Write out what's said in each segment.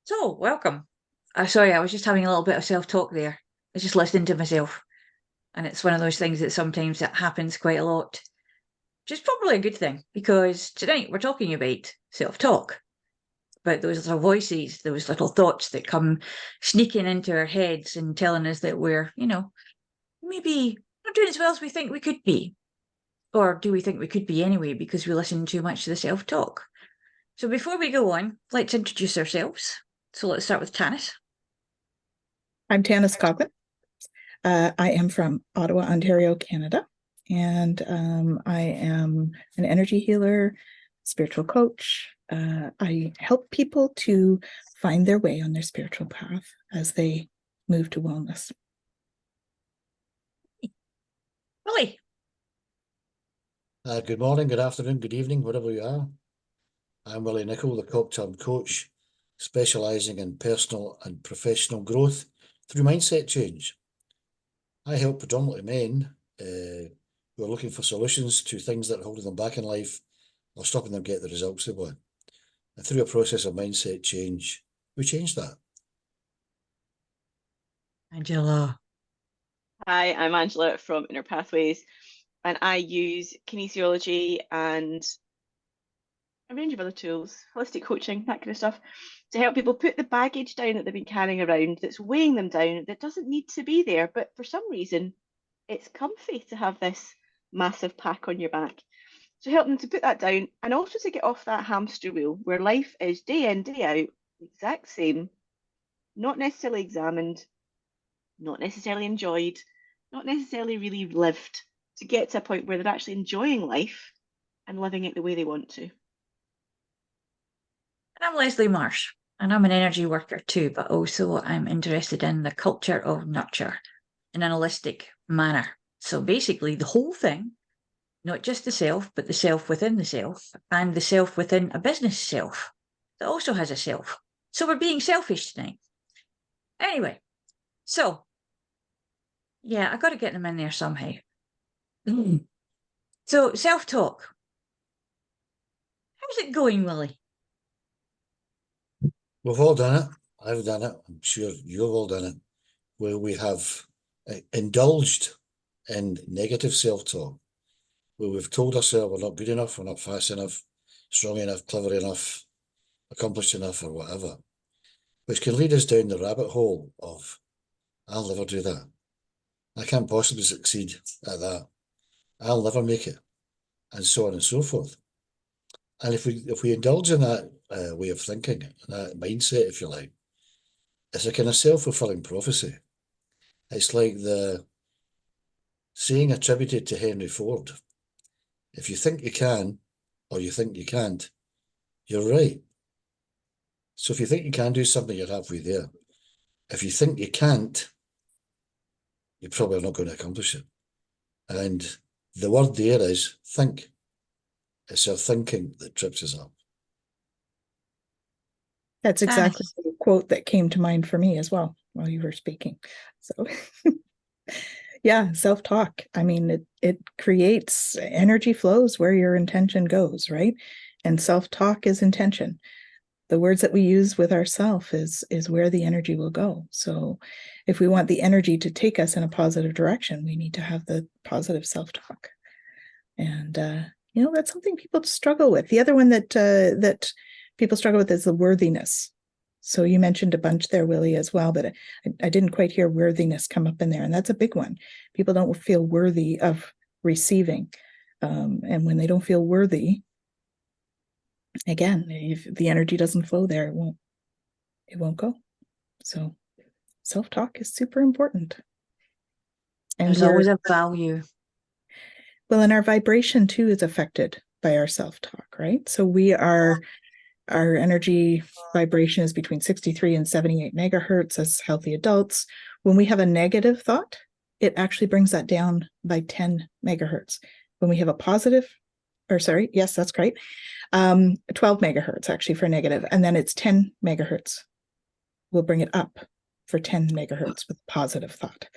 So, welcome. Sorry, I was just having a little bit of self-talk there. I was just listening to myself. And it's one of those things that sometimes that happens quite a lot, which is probably a good thing because tonight we're talking about self-talk, about those little voices, those little thoughts that come sneaking into our heads and telling us that we're, maybe not doing as well as we think we could be. Or do we think we could be anyway because we listen too much to the self-talk? So before we go on, let's introduce ourselves. So let's start with Tanys. I'm Tanys Coughlin. I am from Ottawa, Ontario, Canada, and I am an energy healer, spiritual coach. I help people to find their way on their spiritual path as they move to wellness. Willie. Good morning, good afternoon, good evening, wherever you are. I'm Willie Nicol, the cocktail coach, specialising in personal and professional growth through mindset change. I help predominantly men who are looking for solutions to things that are holding them back in life or stopping them get the results they want. And through a process of mindset change, we change that. Angela. Hi, I'm Angela from Inner Pathways, and I use kinesiology and a range of other tools, holistic coaching, that kind of stuff, to help people put the baggage down that they've been carrying around that's weighing them down, that doesn't need to be there, but for some reason, it's comfy to have this massive pack on your back. So help them to put that down and also to get off that hamster wheel where life is day in, day out, the exact same, not necessarily examined, not necessarily enjoyed, not necessarily really lived, to get to a point where they're actually enjoying life and living it the way they want to. And I'm Leslie Marsh, and I'm an energy worker too, but also I'm interested in the culture of nurture in an holistic manner. So basically, the whole thing, not just the self, but the self within the self, and the self within a business self that also has a self. So we're being selfish tonight. Anyway, so yeah, I got to get them in there somehow. So self-talk. How's it going, Willie? We've all done it. I've done it. I'm sure you've all done it, where we have indulged in negative self-talk, where we've told ourselves we're not good enough, we're not fast enough, strong enough, clever enough, accomplished enough, or whatever, which can lead us down the rabbit hole of, I'll never do that. I can't possibly succeed at that. I'll never make it, and so on and so forth. And if we indulge in that way of thinking, that mindset, if you like, it's a kind of self-fulfilling prophecy. It's like the saying attributed to Henry Ford: if you think you can, or you think you can't, you're right. So if you think you can do something, you're halfway there. If you think you can't, you're probably not going to accomplish it. And the word there is think. It's our thinking that trips us up. That's exactly the quote that came to mind for me as well while you were speaking. So yeah, self-talk. I mean, it creates energy flows where your intention goes, right? And self-talk is intention. The words that we use with ourself is where the energy will go. So if we want the energy to take us in a positive direction, we need to have the positive self-talk. And that's something people struggle with. The other one that people struggle with is the worthiness. So you mentioned a bunch there, Willie, as well, but I didn't quite hear worthiness come up in there. And that's a big one. People don't feel worthy of receiving. And when they don't feel worthy, again, if the energy doesn't flow there, it won't go. So self-talk is super important. And there's always a value. Well, and our vibration too is affected by our self-talk, right? So our energy vibration is between 63 and 78 megahertz as healthy adults. When we have a negative thought, it actually brings that down by 10 megahertz. When we have a positive, yes, that's great. 12 megahertz actually for negative, and then it's 10 megahertz. We'll bring it up for 10 megahertz with positive thought.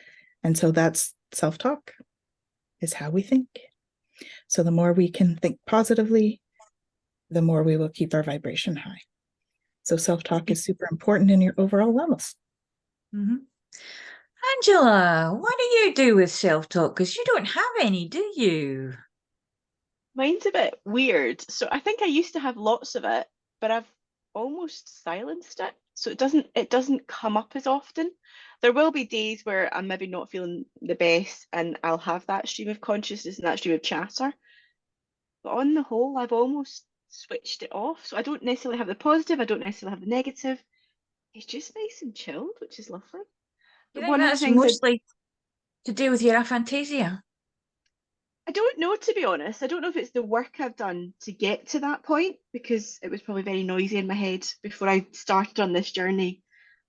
And so that's self-talk, is how we think. So the more we can think positively, the more we will keep our vibration high. So self-talk is super important in your overall wellness. Mm-hmm. Angela, what do you do with self-talk? Because you don't have any, do you? Mine's a bit weird. So I think I used to have lots of it, but I've almost silenced it. So it doesn't come up as often. There will be days where I'm maybe not feeling the best and I'll have that stream of consciousness and that stream of chatter. But on the whole, I've almost switched it off. So I don't necessarily have the positive, I don't necessarily have the negative. It's just nice and chilled, which is lovely. You But think one of the that's things mostly to do with your aphantasia? I don't know, to be honest. I don't know if it's the work I've done to get to that point, because it was probably very noisy in my head before I started on this journey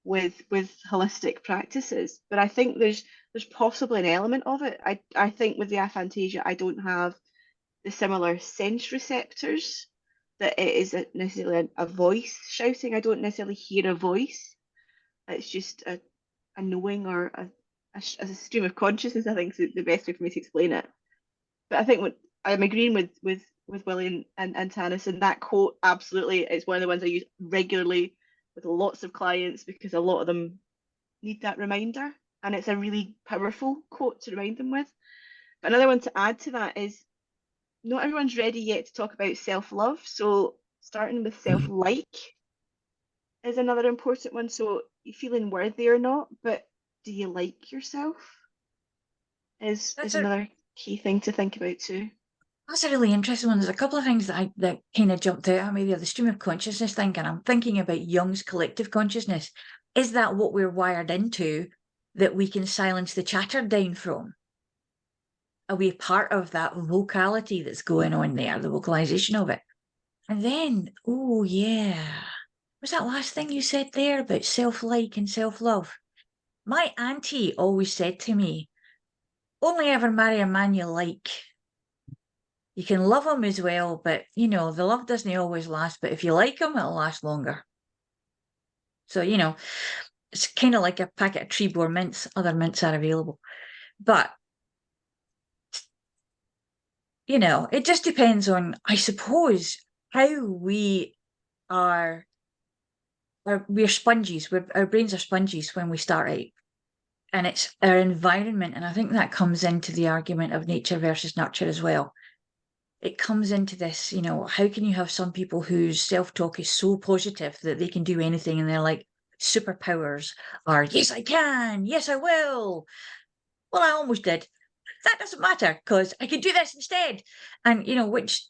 with holistic practices. But I think there's possibly an element of it. I think with the aphantasia, I don't have the similar sense receptors that it isn't necessarily a voice shouting. I don't necessarily hear a voice. It's just a knowing or a stream of consciousness, I think is the best way for me to explain it. But I think what I'm agreeing with Willie and Tanys, and that quote absolutely is one of the ones I use regularly with lots of clients, because a lot of them need that reminder, and it's a really powerful quote to remind them with. But another one to add to that is, not everyone's ready yet to talk about self-love, so starting with self-like is another important one. So you feeling worthy or not, but do you like yourself is another key thing to think about too. That's a really interesting one. There's a couple of things that kind of jumped out at me there. The stream of consciousness thing, and I'm thinking about Jung's collective consciousness. Is that what we're wired into, that we can silence the chatter down from? Are we part of that vocality that's going on there, the vocalization of it? And then, oh yeah, was that last thing you said there about self-like and self-love? My auntie always said to me, only ever marry a man you like. You can love him as well, but, the love doesn't always last. But if you like him, it'll last longer. So, it's kind of like a packet of Treebor mints. Other mints are available. But, it just depends on, I suppose, how we are. We're sponges. Our brains are sponges when we start out. And it's our environment. And I think that comes into the argument of nature versus nurture as well. It comes into this, how can you have some people whose self-talk is so positive that they can do anything and they're like superpowers are, yes, I can, yes, I will. Well, I almost did. That doesn't matter because I can do this instead. And, which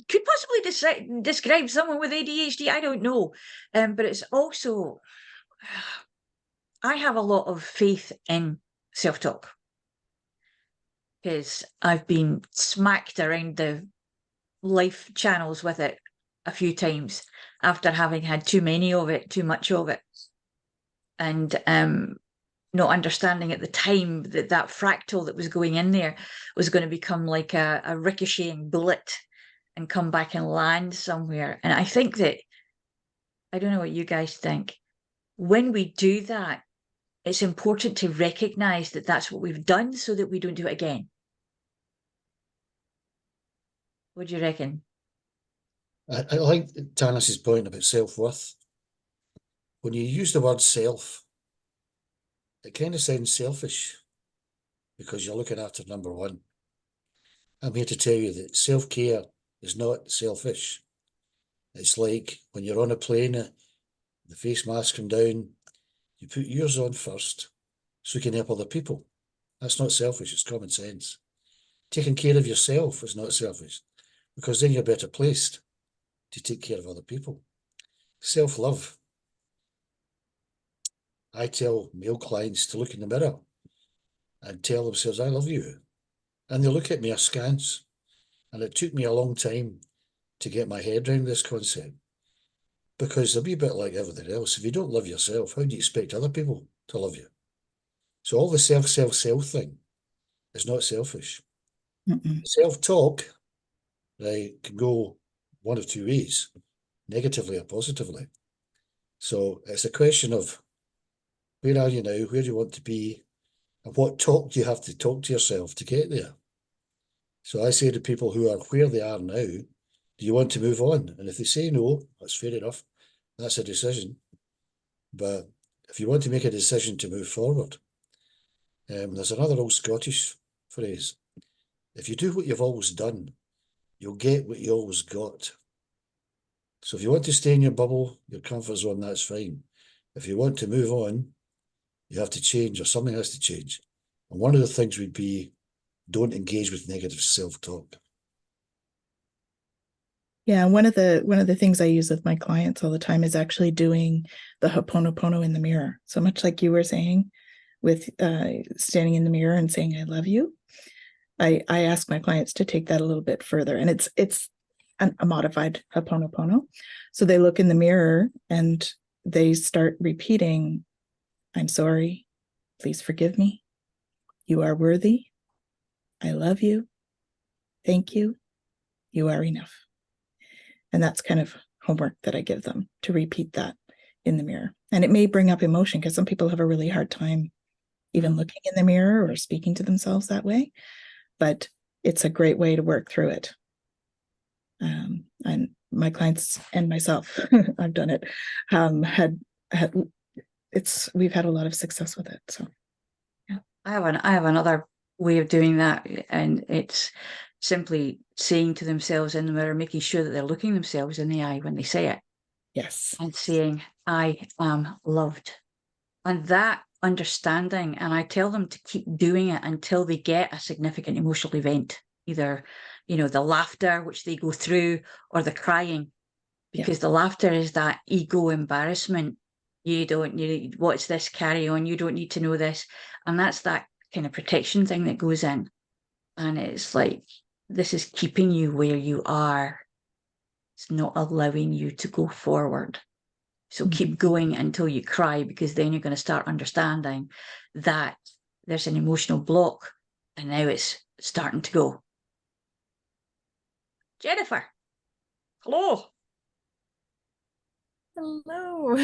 could possibly describe someone with ADHD. I don't know. But it's also, I have a lot of faith in self-talk, because I've been smacked around the life channels with it a few times after having had too many of it, too much of it, and not understanding at the time that fractal that was going in there was going to become like a ricocheting bullet and come back and land somewhere. And I think that, I don't know what you guys think, when we do that, it's important to recognize that that's what we've done so that we don't do it again. What do you reckon? I like Tanys's point about self-worth. When you use the word self, it kind of sounds selfish because you're looking after number one. I'm here to tell you that self-care is not selfish. It's like when you're on a plane, the face mask come down, you put yours on first so you can help other people. That's not selfish, it's common sense. Taking care of yourself is not selfish, because then you're better placed to take care of other people. Self-love. I tell male clients to look in the mirror and tell themselves, I love you. And they look at me askance. And it took me a long time to get my head around this concept, because a wee bit like everything else, if you don't love yourself, how do you expect other people to love you? So all the self thing is not selfish. Self-talk, right, can go one of two ways, negatively or positively. So it's a question of, where are you now? Where do you want to be? And what talk do you have to talk to yourself to get there? So I say to people who are where they are now, do you want to move on? And if they say no, that's fair enough. That's a decision. But if you want to make a decision to move forward, there's another old Scottish phrase. If you do what you've always done, you'll get what you always got. So if you want to stay in your bubble, your comfort zone, that's fine. If you want to move on, you have to change, or something has to change. And one of the things would be, don't engage with negative self-talk. Yeah, one of the things I use with my clients all the time is actually doing the Ho'oponopono in the mirror. So much like you were saying, with standing in the mirror and saying "I love you," I ask my clients to take that a little bit further, and it's a modified Ho'oponopono. So they look in the mirror and they start repeating, "I'm sorry, please forgive me. You are worthy. I love you. Thank you. You are enough." And that's kind of homework that I give them, to repeat that in the mirror. And it may bring up emotion, because some people have a really hard time even looking in the mirror or speaking to themselves that way. But it's a great way to work through it. And my clients and myself, I've done it, we've had a lot of success with it. So yeah, I have another way of doing that, and it's simply saying to themselves in the mirror, making sure that they're looking themselves in the eye when they say it. Yes. And saying, "I am loved." And that understanding, and I tell them to keep doing it until they get a significant emotional event, either, the laughter, which they go through, or the crying, because the laughter is that ego embarrassment. What's this, carry on, you don't need to know this. And that's that kind of protection thing that goes in. And it's like, this is keeping you where you are. It's not allowing you to go forward. So keep going until you cry, because then you're going to start understanding that there's an emotional block, and now it's starting to go. Jennifer, hello. Hello.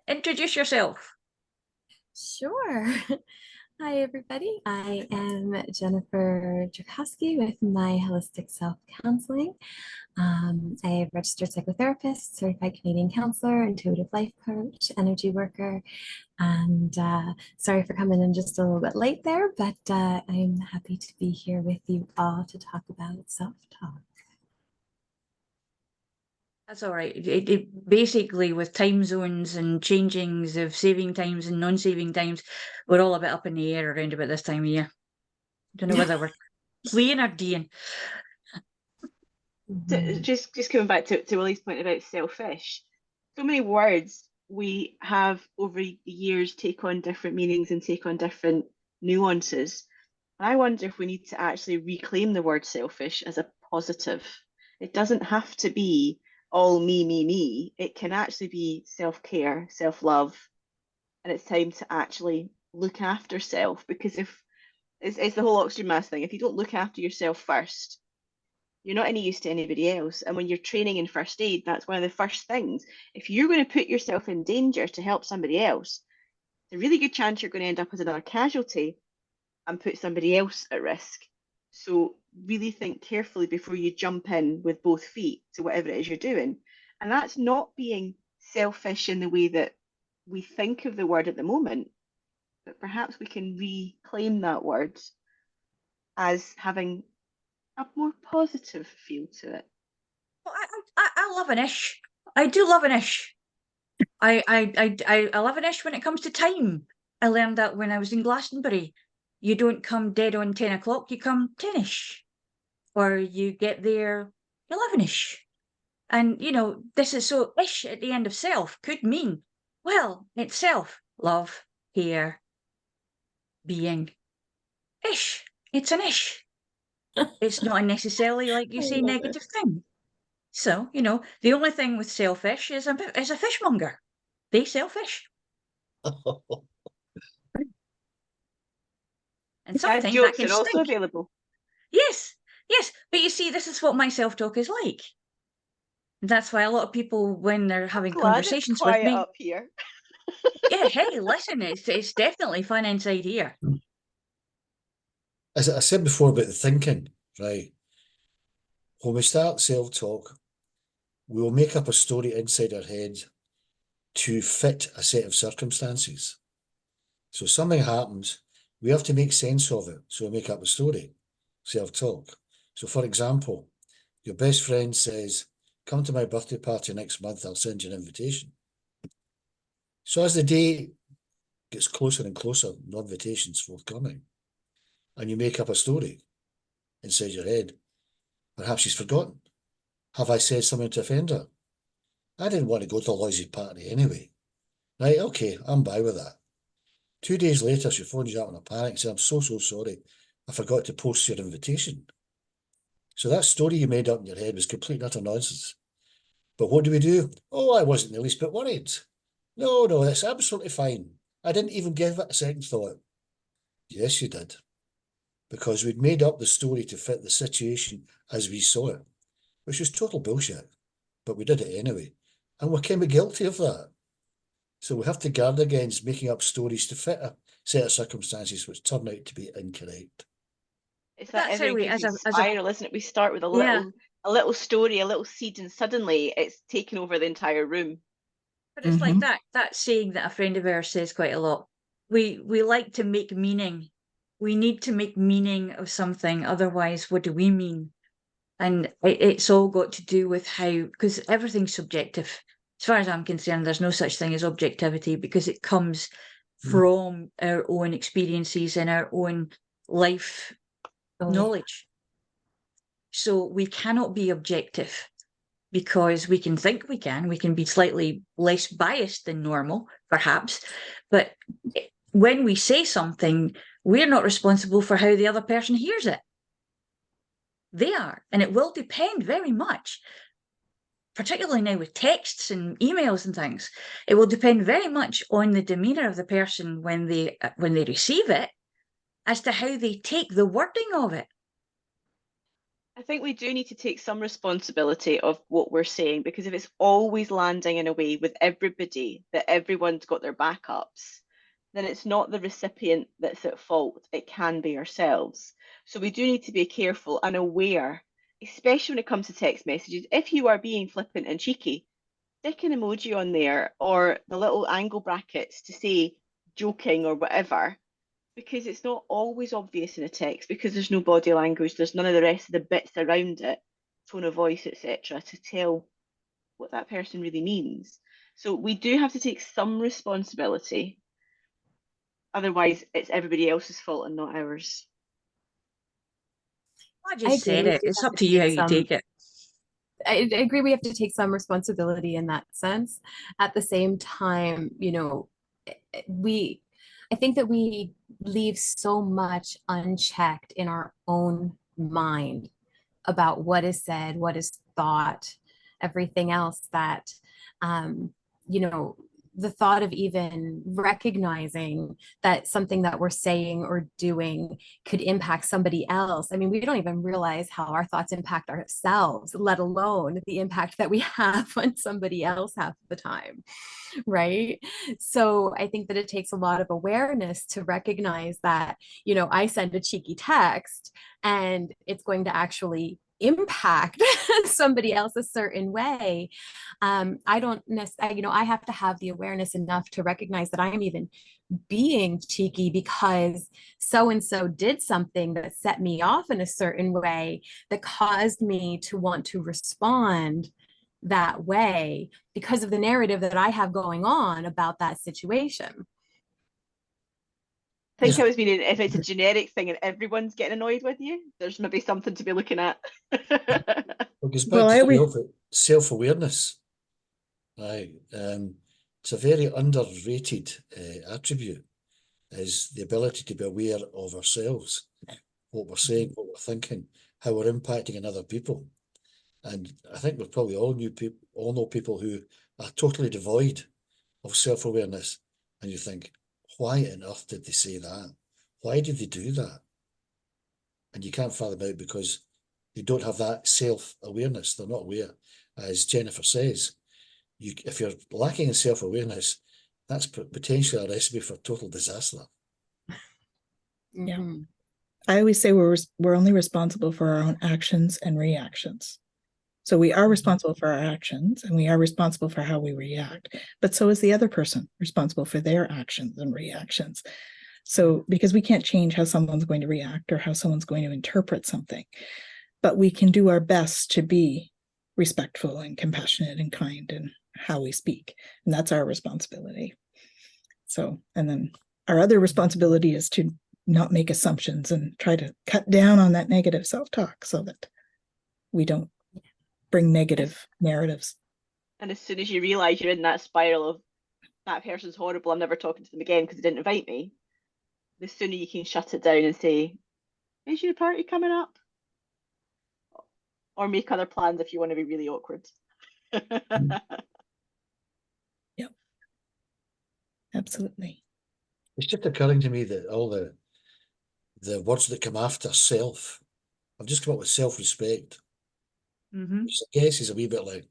Introduce yourself. Sure. Hi, everybody. I am Jennifer Jurkofsky with My Holistic Self Counseling. I am a registered psychotherapist, certified Canadian counselor, intuitive life coach, energy worker, and sorry for coming in just a little bit late there, but I'm happy to be here with you all to talk about self-talk. That's all right. It basically, with time zones and changings of saving times and non-saving times, we're all a bit up in the air around about this time of year. Don't know whether we're playing or doing. Just coming back to Willie's point about selfish, so many words we have over the years take on different meanings and take on different nuances. And I wonder if we need to actually reclaim the word selfish as a positive. It doesn't have to be all me, me, me. It can actually be self-care, self-love, and it's time to actually look after self, because if it's the whole oxygen mask thing. If you don't look after yourself first, you're not any use to anybody else. And when you're training in first aid, that's one of the first things. If you're going to put yourself in danger to help somebody else, there's a really good chance you're going to end up as another casualty and put somebody else at risk. So really think carefully before you jump in with both feet to whatever it is you're doing. And that's not being selfish in the way that we think of the word at the moment, but perhaps we can reclaim that word as having a more positive feel to it. Well, I love an ish. I do love an ish. I love an ish when it comes to time. I learned that when I was in Glastonbury. You don't come dead on 10 o'clock, you come 10ish. Or you get there 11ish. And, this is so ish at the end of self could mean, well, it's self, love, care, being. Ish. It's an ish. It's not necessarily, like you I say, love negative thing. So, the only thing with selfish is a fishmonger. They sell fish. And Dad sometimes that jokes can are also stink. available. Yes, yes. But you see, this is what my self-talk is like. That's why a lot of people, when they're having Glad it's conversations with quiet me, up here. yeah, hey, listen, it's definitely fun inside here. As I said before about the thinking, right? When we start self-talk, we will make up a story inside our head to fit a set of circumstances. So something happens, we have to make sense of it. So we make up a story, self-talk. So for example, your best friend says, come to my birthday party next month, I'll send you an invitation. So as the day gets closer and closer, no invitations forthcoming, and you make up a story inside your head. Perhaps she's forgotten. Have I said something to offend her? I didn't want to go to a lousy party anyway. Right, okay, I'm by with that. 2 days later, she phones you up in a panic and says, I'm so sorry. I forgot to post your invitation. So that story you made up in your head was complete and utter nonsense. But what do? Oh, I wasn't the least bit worried. No, that's absolutely fine. I didn't even give it a second thought. Yes, you did. Because we'd made up the story to fit the situation as we saw it, which was total bullshit. But we did it anyway. And we're kind of guilty of that. So we have to guard against making up stories to fit a set of circumstances which turn out to be incorrect. It's that That's how we, ever-increasing spiral, isn't it? We start with a little story, a little seed, and suddenly it's taken over the entire room. But it's like that saying that a friend of ours says quite a lot. We like to make meaning. We need to make meaning of something. Otherwise, what do we mean? And it's all got to do with how, because everything's subjective. As far as I'm concerned, there's no such thing as objectivity because it comes from our own experiences and our own life knowledge. So we cannot be objective because we can think we can be slightly less biased than normal, perhaps. But when we say something, we're not responsible for how the other person hears it. They are, and it will depend very much, particularly now with texts and emails and things. It will depend very much on the demeanour of the person when they receive it, as to how they take the wording of it. I think we do need to take some responsibility of what we're saying, because if it's always landing in a way with everybody that everyone's got their backups, then it's not the recipient that's at fault. It can be ourselves. So we do need to be careful and aware, especially when it comes to text messages. If you are being flippant and cheeky, stick an emoji on there or the little angle brackets to say joking or whatever, because it's not always obvious in a text because there's no body language, there's none of the rest of the bits around it, tone of voice, etc., to tell what that person really means. So we do have to take some responsibility. Otherwise, it's everybody else's fault and not ours. I just said it. It's up to you how you take it. I agree we have to take some responsibility in that sense. At the same time, I think that we leave so much unchecked in our own mind about what is said, what is thought, everything else that, the thought of even recognizing that something that we're saying or doing could impact somebody else. I mean, we don't even realize how our thoughts impact ourselves, let alone the impact that we have on somebody else half the time, right? So I think that it takes a lot of awareness to recognize that, I send a cheeky text and it's going to actually impact somebody else a certain way. I don't necessarily, I have to have the awareness enough to recognize that I'm even being cheeky because so-and-so did something that set me off in a certain way that caused me to want to respond that way because of the narrative that I have going on about that situation. I think I was meaning if it's a generic thing and everyone's getting annoyed with you, there's maybe something to be looking at. Self-awareness. Right. It's a very underrated attribute, is the ability to be aware of ourselves, what we're saying, what we're thinking, how we're impacting on other people. And I think we probably all know people who are totally devoid of self-awareness. And you think, why on earth did they say that? Why did they do that? And you can't fathom out because they don't have that self-awareness. They're not aware. As Jennifer says, if you're lacking in self-awareness, that's potentially a recipe for total disaster. So we are responsible for our actions and we are responsible for how we react, but so is the other person responsible for their actions and reactions. So because we can't change how someone's going to react or how someone's going to interpret something, but we can do our best to be respectful and compassionate and kind in how we speak. And that's our responsibility. So, and then our other responsibility is to not make assumptions and try to cut down on that negative self-talk so that we don't bring negative narratives. And as soon as you realize you're in that spiral of that person's horrible, I'm never talking to them again because they didn't invite me, the sooner you can shut it down and say, is your party coming up? Or make other plans if you want to be really awkward. Yep. Absolutely. It's just occurring to me that all the words that come after self, I've just come up with self-respect. Mm-hmm. Which I guess is a wee bit like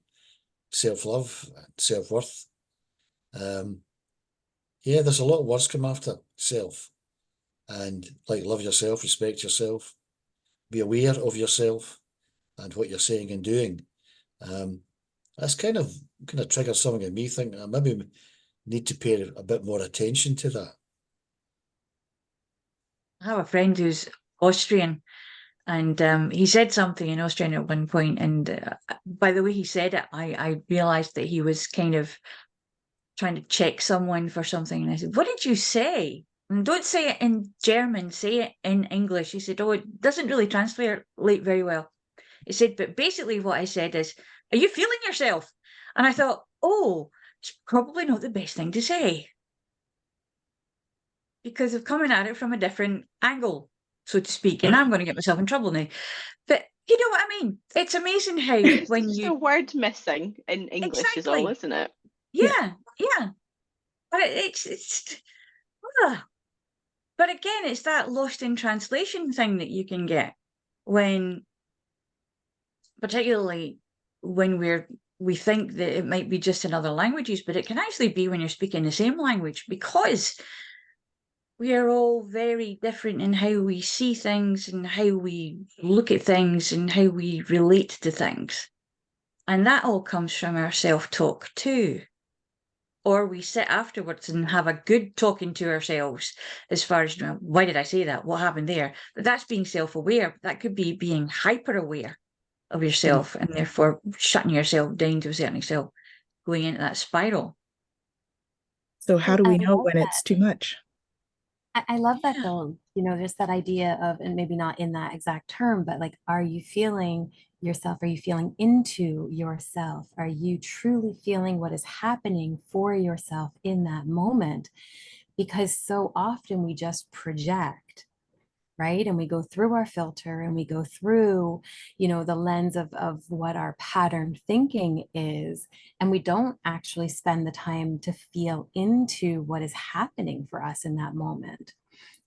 self-love and self-worth. Yeah, there's a lot of words come after self. And like love yourself, respect yourself, be aware of yourself and what you're saying and doing. That's kind of triggers something in me thinking I maybe need to pay a bit more attention to that. I have a friend who's Austrian, and he said something in Austrian at one point, and by the way he said it, I realized that he was kind of trying to check someone for something, and I said, "What did you say? And don't say it in German, say it in English." He said, "Oh, it doesn't really translate very well." He said, "But basically what I said is, are you feeling yourself?" And I thought, oh, it's probably not the best thing to say, because of coming at it from a different angle, so to speak. And I'm going to get myself in trouble now. But you know what I mean? It's amazing how when it's just you... a word missing in English is all, isn't it? Yeah. But it's but again, it's that lost in translation thing that you can get when, particularly when we think that it might be just in other languages, but it can actually be when you're speaking the same language, because we are all very different in how we see things and how we look at things and how we relate to things. And that all comes from our self-talk too. Or we sit afterwards and have a good talking to ourselves as far as, why did I say that? What happened there? But that's being self-aware. That could be being hyper-aware of yourself and therefore shutting yourself down to a certain extent, going into that spiral. So how do we know love when it's too much? I love that Yeah. though, just that idea of, and maybe not in that exact term, but like, are you feeling yourself? Are you feeling into yourself? Are you truly feeling what is happening for yourself in that moment? Because so often we just project, right? And we go through our filter and we go through, the lens of what our pattern thinking is. And we don't actually spend the time to feel into what is happening for us in that moment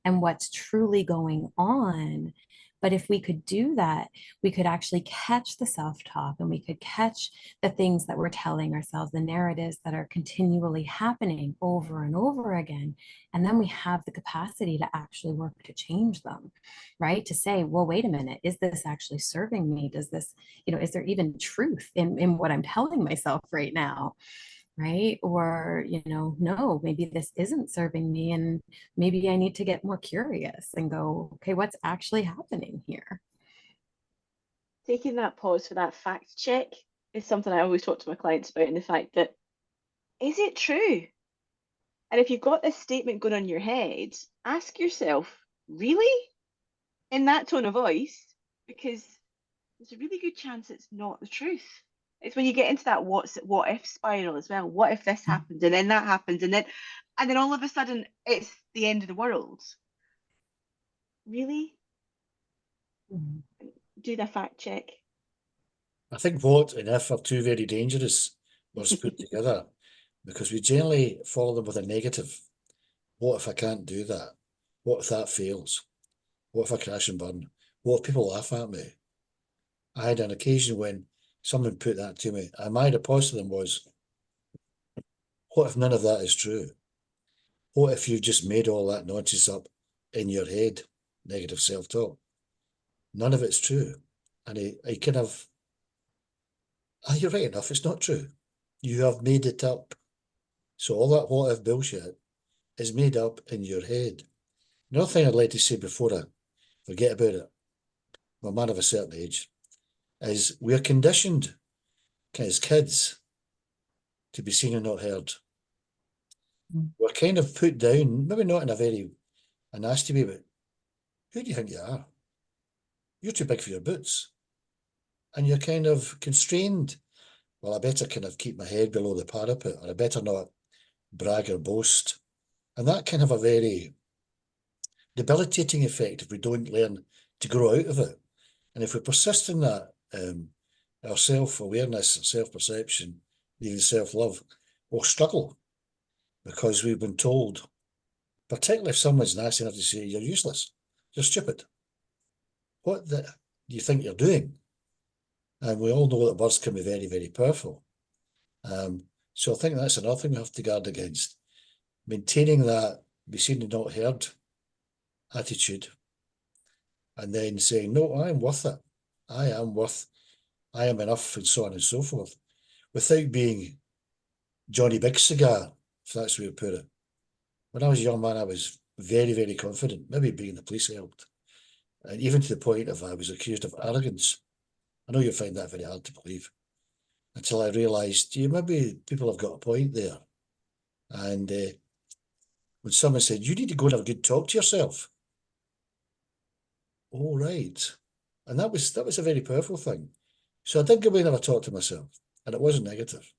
and what's truly going on. But if we could do that, we could actually catch the self-talk and we could catch the things that we're telling ourselves, the narratives that are continually happening over and over again. And then we have the capacity to actually work to change them, right? To say, well, wait a minute, is this actually serving me? Does this, is there even truth in what I'm telling myself right now? Right? Or, no, maybe this isn't serving me. And maybe I need to get more curious and go, okay, what's actually happening here? Taking that pause for that fact check is something I always talk to my clients about, in the fact that, is it true? And if you've got this statement going on in your head, ask yourself, really? In that tone of voice, because there's a really good chance it's not the truth. It's when you get into that what if spiral as well. What if this happens and then that happens and then all of a sudden it's the end of the world? Really? Do the fact check. I think what and if are two very dangerous words put together, because we generally follow them with a negative. What if I can't do that? What if that fails? What if I crash and burn? What if people laugh at me? I had an occasion when someone put that to me, and my response to them was, what if none of that is true? What if you've just made all that nonsense up in your head, negative self-talk? None of it's true. And I kind of You're right enough, it's not true. You have made it up. So all that what if bullshit is made up in your head. Another thing I'd like to say before I forget about it, I'm a man of a certain age, is we're conditioned as kids to be seen and not heard. We're kind of put down, maybe not in a nasty way, but who do you think you are? You're too big for your boots. And you're kind of constrained. Well, I better kind of keep my head below the parapet, or I better not brag or boast. And that can have a very debilitating effect if we don't learn to grow out of it. And if we persist in that, our self-awareness, self-perception, even self-love will struggle, because we've been told, particularly if someone's nasty enough to say, you're useless, you're stupid. What do you think you're doing? And we all know that words can be very, very powerful. So I think that's another thing we have to guard against. Maintaining that be seen and not heard attitude, and then saying, no, I am worth it. I am enough, and so on and so forth, without being Johnny Big Cigar, if that's the way to put it. When I was a young man, I was very, very confident. Maybe being the police helped. And even to the point of I was accused of arrogance. I know you'll find that very hard to believe. Until I realised, maybe people have got a point there. And when someone said, you need to go and have a good talk to yourself. Oh, right. And that was a very powerful thing. So I did go away and have a talk to myself, and it wasn't negative.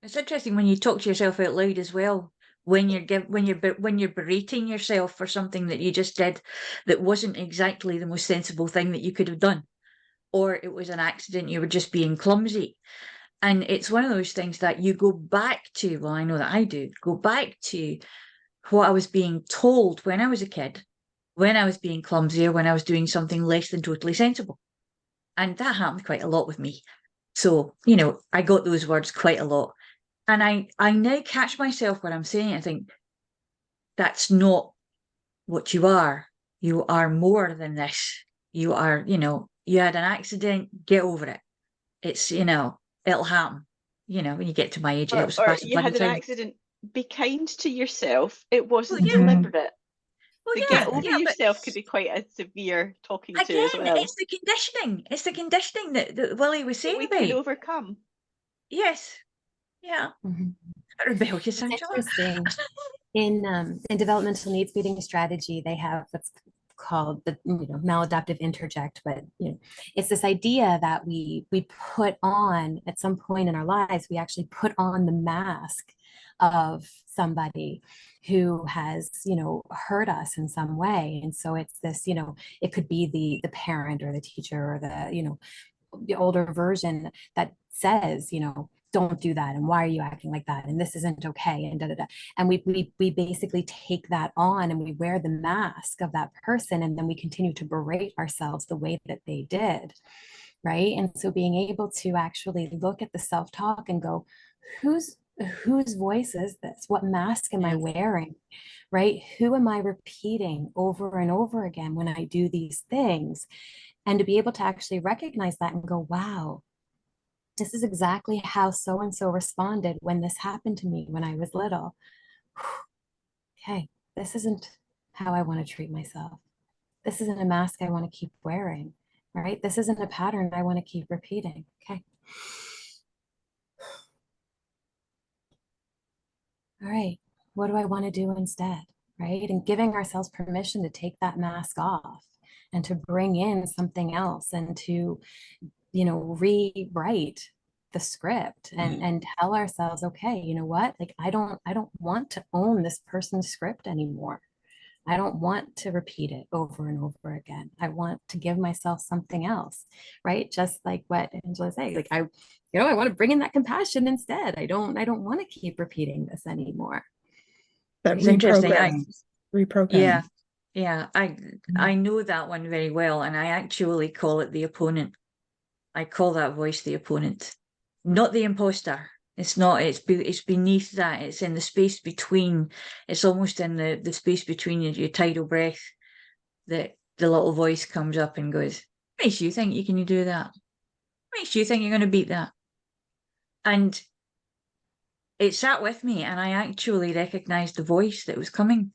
It's interesting when you talk to yourself out loud as well. When you're berating yourself for something that you just did that wasn't exactly the most sensible thing that you could have done, or it was an accident, you were just being clumsy. And it's one of those things that you go back to, well, I know that I do, go back to what I was being told when I was a kid, when I was being clumsy, or when I was doing something less than totally sensible. And that happened quite a lot with me. So, I got those words quite a lot. And I now catch myself when I'm saying it, I think, that's not what you are. You are more than this. You are, you had an accident, get over it. It's, it'll happen. When you get to my age, it was Or past you had an time. accident. Be kind to yourself. It wasn't yeah. deliberate. Well, To yeah, get over yeah, yourself could be quite a severe talking to again, as well. it's the conditioning. It's the conditioning that Willie was saying We about. can overcome. Yes. Yeah. Rebellious It's sound to it. interesting. In developmental needs meeting strategy, they have what's called the maladaptive interject, but it's this idea that we put on at some point in our lives, we actually put on the mask of somebody who has hurt us in some way. And so it's this, it could be the parent or the teacher or the older version that says, don't do that, and why are you acting like that, and this isn't okay, and and we basically take that on, and we wear the mask of that person, and then we continue to berate ourselves the way that they did, right? And so being able to actually look at the self-talk and go, whose voice is this? What mask am I wearing, right? Who am I repeating over and over again when I do these things? And to be able to actually recognize that and go, wow, this is exactly how so-and-so responded when this happened to me when I was little. Okay, this isn't how I want to treat myself. This isn't a mask I want to keep wearing, right? This isn't a pattern I want to keep repeating. Okay. All right, what do I want to do instead, right? And giving ourselves permission to take that mask off and to bring in something else, and to rewrite the script and tell ourselves, okay, you know what, like I don't want to own this person's script anymore. I don't want to repeat it over and over again. I want to give myself something else, right? Just like what Angela's saying, like I want to bring in that compassion instead. I don't want to keep repeating this anymore. That It's interesting. reprogramming. Yeah. I know that one very well, and I actually call it the opponent. I call that voice the opponent, not the imposter. It's not. It's beneath that. It's in the space between. It's almost in the space between your tidal breath that the little voice comes up and goes, "Makes you think you can do that? makes you think you're going to beat that? And it sat with me, and I actually recognised the voice that was coming.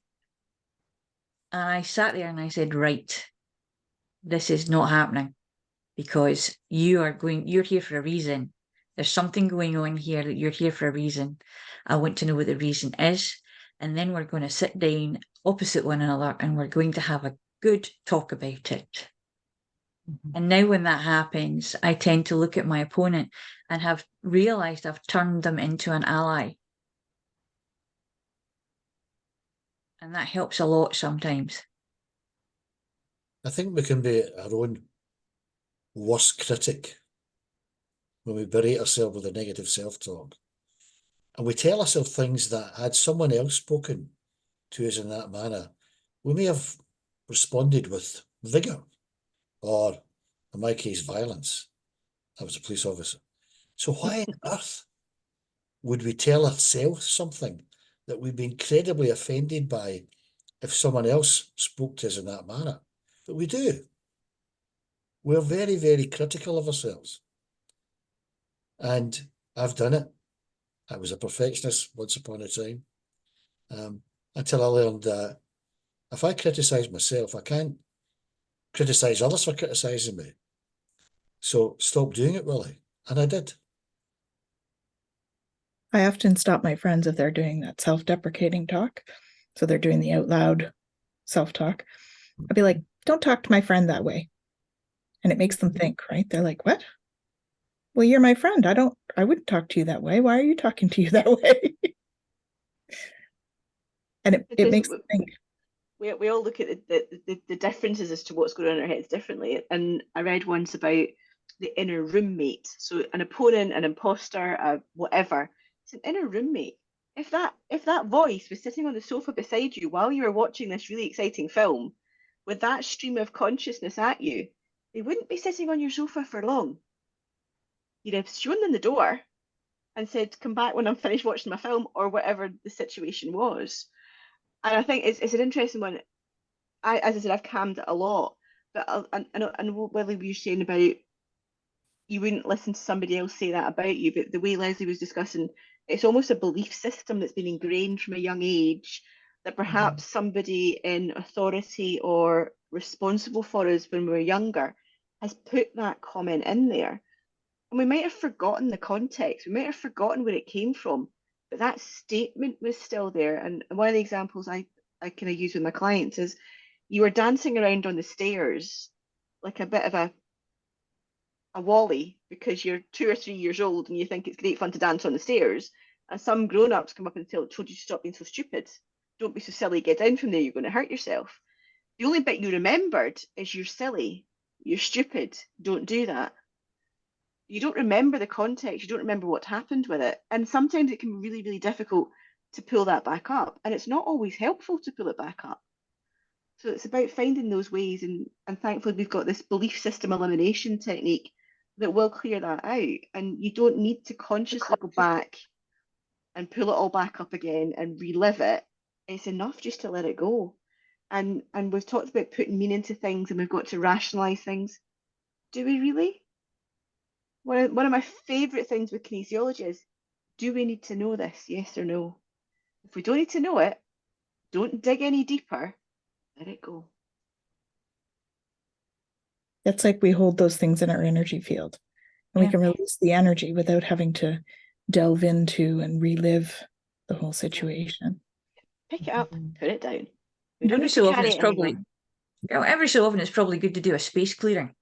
And I sat there and I said, right, this is not happening, because you're here for a reason. There's something going on here, that you're here for a reason. I want to know what the reason is. And then we're going to sit down opposite one another and we're going to have a good talk about it. And now when that happens, I tend to look at my opponent and have realised I've turned them into an ally. And that helps a lot sometimes. I think we can be our own worst critic when we berate ourselves with a negative self-talk. And we tell ourselves things that, had someone else spoken to us in that manner, we may have responded with vigour, or in my case, violence. I was a police officer. So why on earth would we tell ourselves something that we'd be incredibly offended by if someone else spoke to us in that manner? But we do. We're very, very critical of ourselves. And I've done it. I was a perfectionist once upon a time, until I learned that if I criticise myself, I can't criticise others for criticising me. So stop doing it, Willie. And I did. I often stop my friends if they're doing that self-deprecating talk. So they're doing the out loud self-talk. I'd be like, don't talk to my friend that way. And it makes them think, right? They're like, what? Well, you're my friend. I wouldn't talk to you that way. Why are you talking to you that way? And it makes them think. We all look at the differences as to what's going on in our heads differently. And I read once about the inner roommate. So an opponent, an imposter, whatever. It's an inner roommate. If that voice was sitting on the sofa beside you while you were watching this really exciting film, with that stream of consciousness at you, they wouldn't be sitting on your sofa for long. You'd have shown them the door and said, come back when I'm finished watching my film, or whatever the situation was. And I think it's an interesting one. As I said, I've calmed it a lot. But I know Willie was saying about you wouldn't listen to somebody else say that about you, but the way Leslie was discussing, it's almost a belief system that's been ingrained from a young age, that perhaps somebody in authority or responsible for us when we were younger has put that comment in there. And we might have forgotten the context, we might have forgotten where it came from, but that statement was still there. And one of the examples I kind of use with my clients is, you were dancing around on the stairs like a bit of a wally because you're 2 or 3 years old and you think it's great fun to dance on the stairs, and some grown-ups come up and told you to stop being so stupid, don't be so silly, get down from there, you're going to hurt yourself. The only bit you remembered is you're silly, you're stupid, don't do that. You don't remember the context, you don't remember what happened with it. And sometimes it can be really, really difficult to pull that back up. And it's not always helpful to pull it back up. So it's about finding those ways. And thankfully, we've got this belief system elimination technique that will clear that out. And you don't need to consciously go back and pull it all back up again and relive it. It's enough just to let it go. And we've talked about putting meaning to things, and we've got to rationalize things. Do we really? One of my favourite things with kinesiology is, do we need to know this? Yes or no? If we don't need to know it, don't dig any deeper, let it go. It's like we hold those things in our energy field, and we can release the energy without having to delve into and relive the whole situation. Pick it up, put it down. Every so often it's probably good to do a space clearing.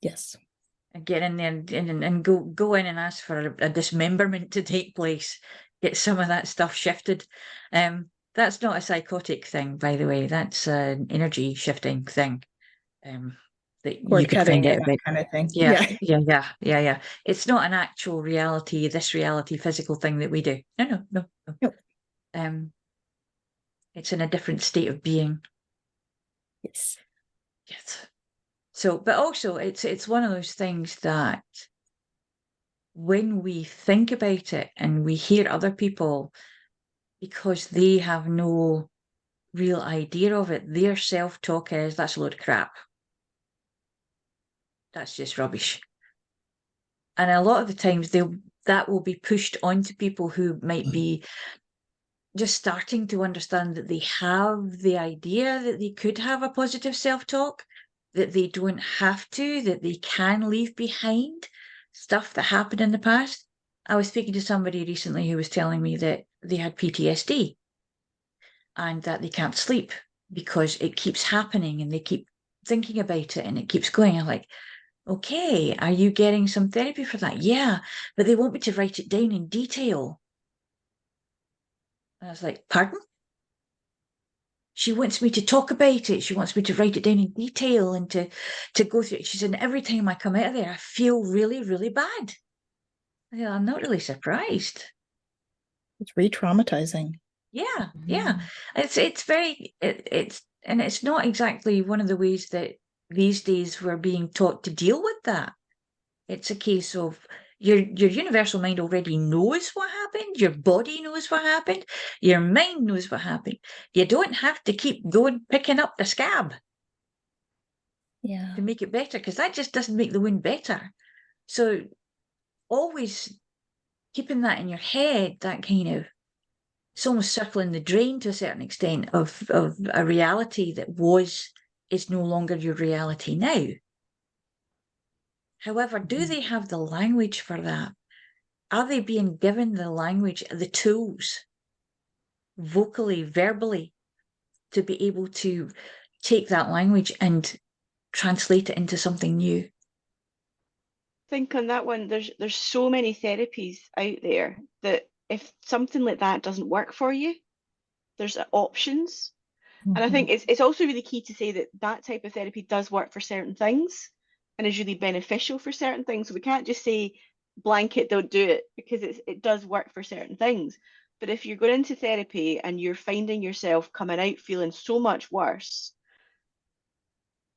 Yes. And get in there and go in and ask for a dismemberment to take place. Get some of that stuff shifted. That's not a psychotic thing, by the way. That's an energy shifting thing. That you could find out about. Kind of thing. Yeah. It's not an actual reality, this reality, physical thing that we do. No. Nope. It's in a different state of being. Yes. So, but also it's one of those things that when we think about it and we hear other people, because they have no real idea of it, their self-talk is, that's a load of crap. That's just rubbish. And a lot of the times that will be pushed onto people who might be just starting to understand that they have the idea that they could have a positive self-talk, that they don't have to, that they can leave behind stuff that happened in the past. I was speaking to somebody recently who was telling me that they had PTSD and that they can't sleep because it keeps happening and they keep thinking about it and it keeps going. I'm like, okay, are you getting some therapy for that? Yeah, but they want me to write it down in detail. And I was like, pardon? She wants me to talk about it. She wants me to write it down in detail and to go through it. She said, every time I come out of there, I feel really, really bad. Yeah, I'm not really surprised. It's re-traumatizing. Yeah, yeah. It's very and it's not exactly one of the ways that these days we're being taught to deal with that. It's a case of your universal mind already knows what happened, your body knows what happened, your mind knows what happened. You don't have to keep going picking up the scab Yeah. to make it better, because that just doesn't make the wound better. So always keeping that in your head, that kind of, it's almost circling the drain to a certain extent of a reality that is no longer your reality now. However, do they have the language for that? Are they being given the language, the tools, vocally, verbally, to be able to take that language and translate it into something new? I think on that one, there's so many therapies out there that if something like that doesn't work for you, there's options. And I think it's also really key to say that that type of therapy does work for certain things and is really beneficial for certain things. So we can't just say blanket, don't do it, because it does work for certain things. But if you're going into therapy and you're finding yourself coming out feeling so much worse,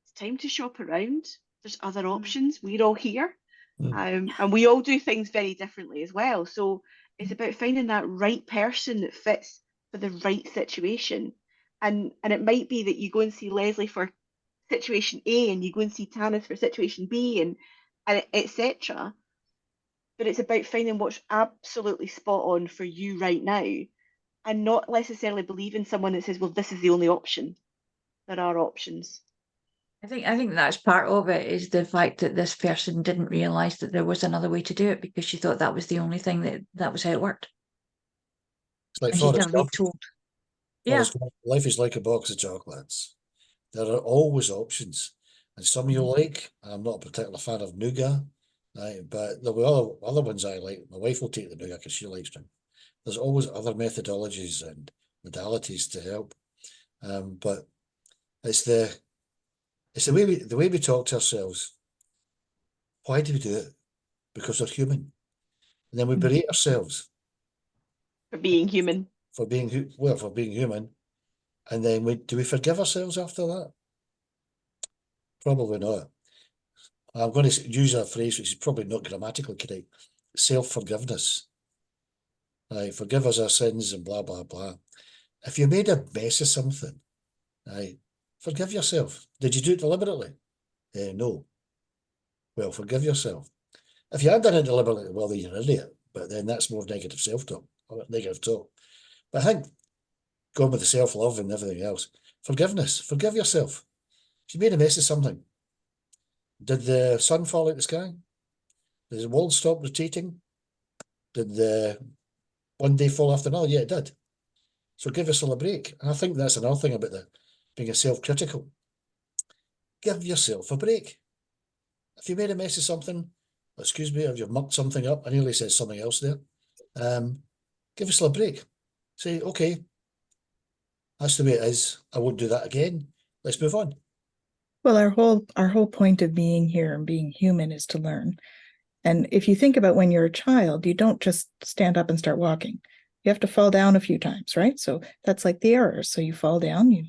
it's time to shop around. There's other options. We're all here. And we all do things very differently as well. So it's about finding that right person that fits for the right situation. And it might be that you go and see Leslie for situation A and you go and see Tanys for situation B and etc. But it's about finding what's absolutely spot on for you right now and not necessarily believing someone that says, well, this is the only option. There are options. I think that's part of it, is the fact that this person didn't realise that there was another way to do it because she thought that was the only thing that was how it worked. It's like And she's never been Forrest told. Yeah. Forrest Gump, life is like a box of chocolates. There are always options, and some you'll like. I'm not a particular fan of nougat, right? But there were other ones I like. My wife will take the nougat because she likes them. There's always other methodologies and modalities to help. But it's the way we talk to ourselves. Why do we do it? Because we're human, and then we berate ourselves For being human. for being human, and then do we forgive ourselves after that? Probably not. I'm going to use a phrase which is probably not grammatically correct. Self-forgiveness. Right, forgive us our sins and blah, blah, blah. If you made a mess of something, right, forgive yourself. Did you do it deliberately? No. Well, forgive yourself. If you had done it deliberately, well, then you're an idiot. But then that's more negative self-talk, or negative talk. But I think going with the self-love and everything else, forgiveness, forgive yourself. If you made a mess of something, did the sun fall out the sky? Did the world stop rotating? Did the one day fall after another? Yeah, it did. So give yourself a break. And I think that's another thing about being self-critical. Give yourself a break. If you made a mess of something, excuse me, if you've mucked something up, I nearly said something else there. Give yourself a break. Say, okay, that's the way it is. I won't do that again. Let's move on. Well, our whole point of being here and being human is to learn. And if you think about when you're a child, you don't just stand up and start walking. You have to fall down a few times, right? So that's like the errors. So you fall down, you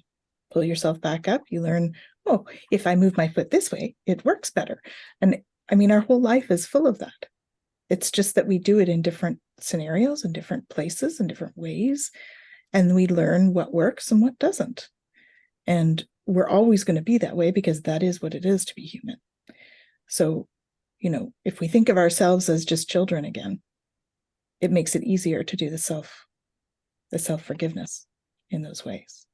pull yourself back up, you learn, oh, if I move my foot this way, it works better. And I mean, our whole life is full of that. It's just that we do it in different scenarios and different places and different ways. And we learn what works and what doesn't. And we're always going to be that way because that is what it is to be human. So you know, if we think of ourselves as just children again, it makes it easier to do the self-forgiveness in those ways.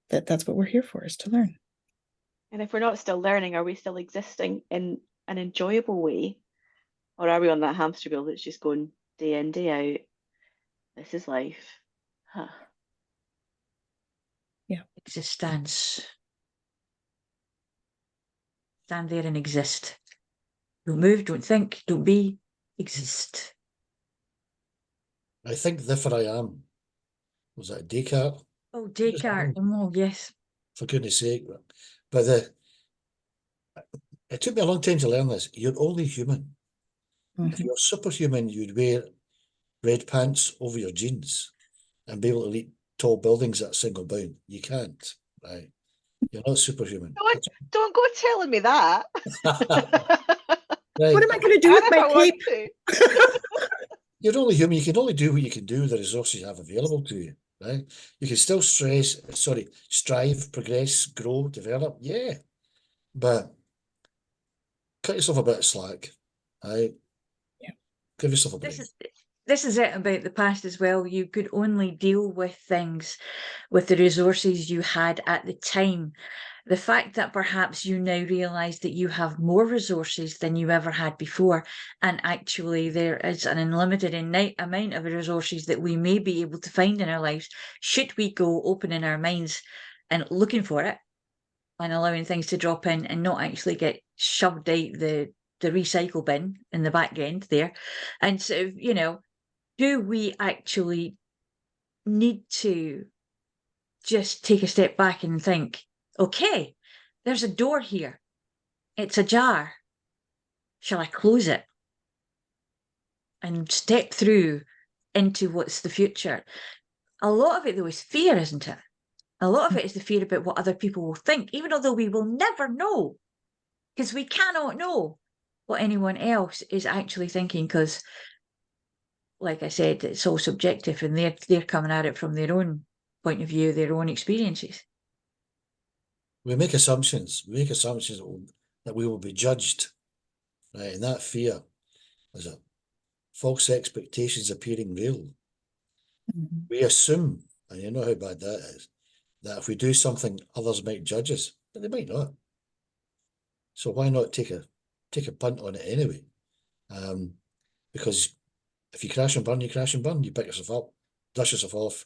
That's what we're here for, is to learn. And if we're not still learning, are we still existing in an enjoyable way? Or are we on that hamster wheel that's just going day in, day out? This is life. Huh. Yeah. Existence. Stand there and exist. Don't move, don't think, don't be, exist. I think therefore I am. Was that Descartes? Oh, Descartes. Oh, yes. For goodness sake. But it took me a long time to learn this. You're only human. If you're superhuman, you'd wear red pants over your jeans and be able to leap tall buildings at a single bound. You can't, right? You're not superhuman. Don't go telling me that. Right. What am I going to do with my cape? You're only human. You can only do what you can do with the resources you have available to you, right? You can still strive, progress, grow, develop, yeah. But cut yourself a bit of slack, right? Yeah. Give yourself a break. This is it about the past as well. You could only deal with things with the resources you had at the time. The fact that perhaps you now realise that you have more resources than you ever had before, and actually there is an unlimited amount of resources that we may be able to find in our lives, should we go opening our minds and looking for it and allowing things to drop in and not actually get shoved out the recycle bin in the back end there. And so, you know, do we actually need to just take a step back and think, okay, there's a door here. It's ajar. Shall I close it and step through into what's the future? A lot of it, though, is fear, isn't it? A lot of it is the fear about what other people will think, even although we will never know, because we cannot know what anyone else is actually thinking, because, like I said, it's all subjective, and they're coming at it from their own point of view, their own experiences. We make assumptions. We make assumptions that we will be judged, right? And that fear is a false expectations appearing real. We assume, and you know how bad that is, that if we do something, others might judge us, but they might not. So why not take a punt on it anyway? Because if you crash and burn, you crash and burn. You pick yourself up, dust yourself off,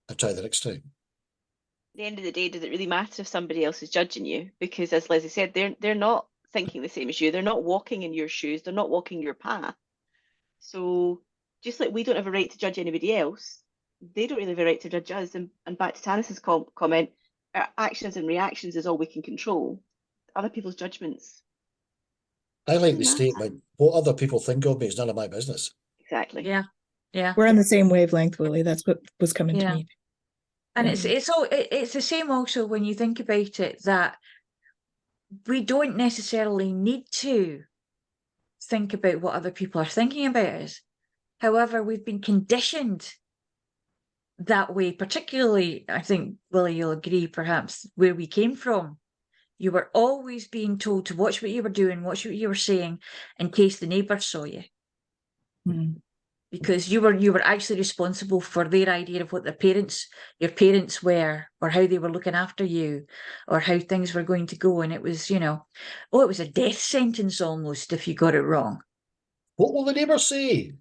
and try the next time. At the end of the day, does it really matter if somebody else is judging you? Because as Leslie said, they're not thinking the same as you. They're not walking in your shoes. They're not walking your path. So just like we don't have a right to judge anybody else, they don't really have a right to judge us. And back to Tanys's comment, our actions and reactions is all we can control. Other people's judgments. I like the statement, what other people think of me is none of my business. Exactly. Yeah. Yeah. We're on the same wavelength, Willie. That's what was coming to me. And it's the same also when you think about it, that we don't necessarily need to think about what other people are thinking about us. However, we've been conditioned that way, particularly, I think, Willie, you'll agree, perhaps, where we came from. You were always being told to watch what you were doing, watch what you were saying, in case the neighbours saw you. Because you were actually responsible for their idea of what your parents were, or how they were looking after you, or how things were going to go. And it was, it was a death sentence almost if you got it wrong. What will the neighbours say?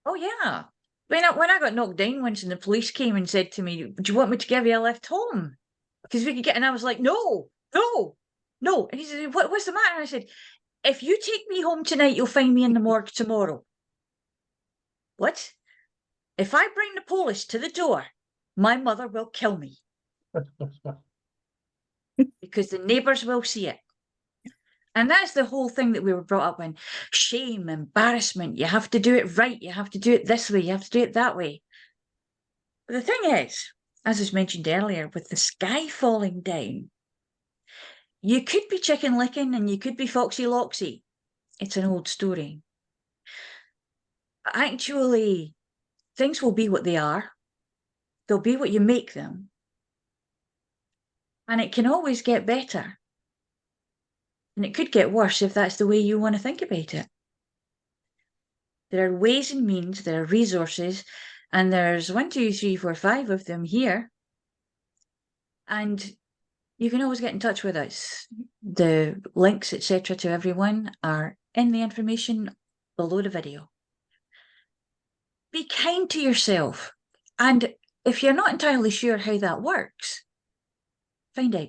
Oh, yeah. When I got knocked down once and the police came and said to me, do you want me to give you a lift home? Because we could get, and I was like, no. And he said, what's the matter? And I said, if you take me home tonight, you'll find me in the morgue tomorrow. What? If I bring the police to the door, my mother will kill me. Because the neighbours will see it. And that's the whole thing that we were brought up in. Shame, embarrassment. You have to do it right. You have to do it this way. You have to do it that way. But the thing is, as was mentioned earlier, with the sky falling down, you could be chicken licking and you could be foxy loxy. It's an old story. Actually, things will be what they are. They'll be what you make them. And it can always get better. And it could get worse if that's the way you want to think about it. There are ways and means, there are resources, and there's 1, 2, 3, 4, 5 of them here. And you can always get in touch with us. The links, etc., to everyone are in the information below the video. Be kind to yourself. And if you're not entirely sure how that works, find out.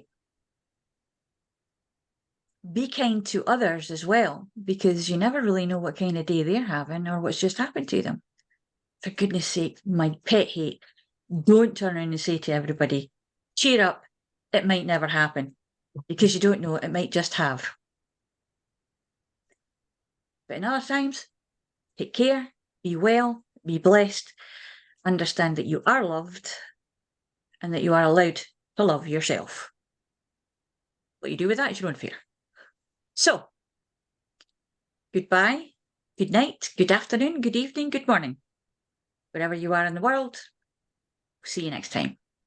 Be kind to others as well, because you never really know what kind of day they're having or what's just happened to them. For goodness sake, my pet hate, don't turn around and say to everybody, cheer up, it might never happen, because you don't know, it might just have. But in other times, take care, be well, be blessed, understand that you are loved and that you are allowed to love yourself. What you do with that is your own affair. So, goodbye, good night, good afternoon, good evening, good morning. Wherever you are in the world, see you next time.